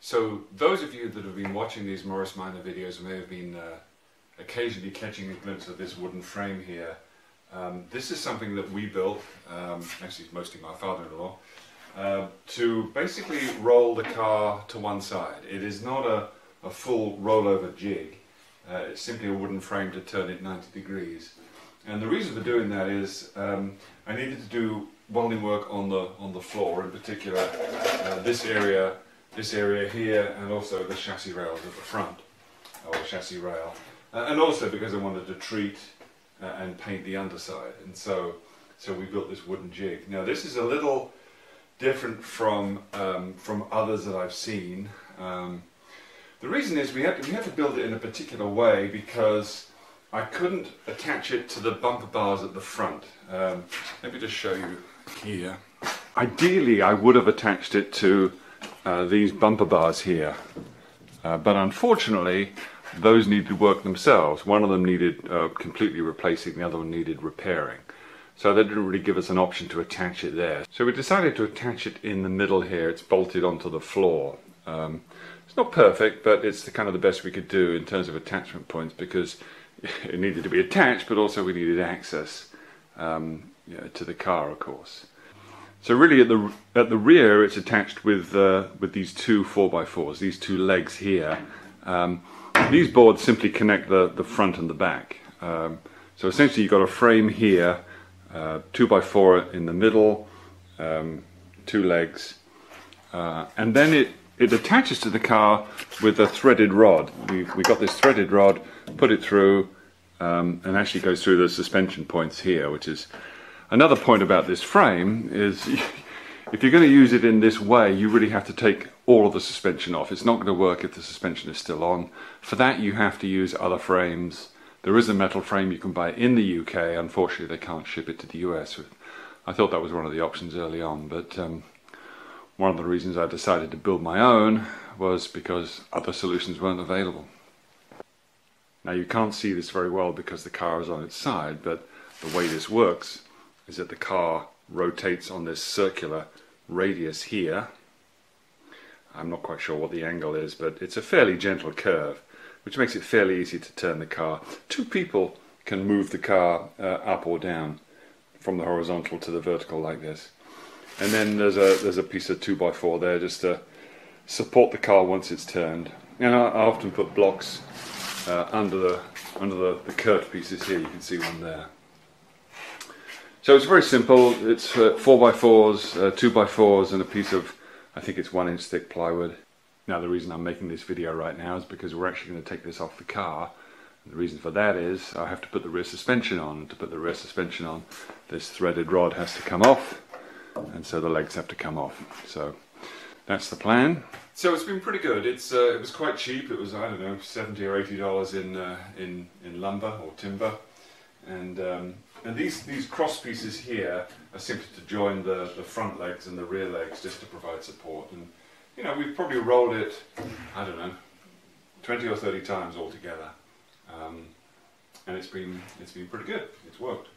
So those of you that have been watching these Morris Minor videos may have been occasionally catching a glimpse of this wooden frame here. This is something that we built, actually it's mostly my father-in-law, to basically roll the car to one side. It is not a full rollover jig, it's simply a wooden frame to turn it 90 degrees. And the reason for doing that is I needed to do welding work on the floor, in particular this area here, and also the chassis rails at the front, or the chassis rail, and also because I wanted to treat and paint the underside, and so we built this wooden jig. Now this is a little different from others that I've seen. The reason is we had to build it in a particular way because I couldn't attach it to the bumper bars at the front. Let me just show you here. Ideally I would have attached it to these bumper bars here, but unfortunately those needed work themselves. One of them needed completely replacing, the other one needed repairing. So they didn't really give us an option to attach it there. So we decided to attach it in the middle here. It's bolted onto the floor. It's not perfect, but it's the kind of the best we could do in terms of attachment points, because it needed to be attached, but also we needed access to the car, of course. So really at the rear it's attached with these two 4x4s, these two legs here. These boards simply connect the front and the back. So essentially you've got a frame here, 2x4 in the middle, two legs, and then it attaches to the car with a threaded rod. We got this threaded rod, put it through, and actually goes through the suspension points here, which is another point about this frame is if you're going to use it in this way, you really have to take all of the suspension off. It's not going to work if the suspension is still on. For that you have to use other frames. There is a metal frame you can buy in the UK. Unfortunately they can't ship it to the US. I thought that was one of the options early on, but one of the reasons I decided to build my own was because other solutions weren't available. Now you can't see this very well because the car is on its side, but the way this works is that the car rotates on this circular radius here. I'm not quite sure what the angle is, but it's a fairly gentle curve, which makes it fairly easy to turn the car. Two people can move the car up or down from the horizontal to the vertical like this. And then there's a piece of 2x4 there just to support the car once it's turned. And I often put blocks under the curved pieces here. You can see one there. So it's very simple. It's 4x4s, 2x4s, and a piece of, I think it's 1-inch thick plywood. Now the reason I'm making this video right now is because we're actually going to take this off the car. And the reason for that is I have to put the rear suspension on. And to put the rear suspension on, this threaded rod has to come off, and so the legs have to come off. So that's the plan. So it's been pretty good. It was quite cheap. It was, I don't know, $70 or $80 in lumber or timber, and these cross pieces here are simply to join the front legs and the rear legs, just to provide support. And you know, we've probably rolled it, I don't know, 20 or 30 times altogether, and it's been pretty good. It's worked.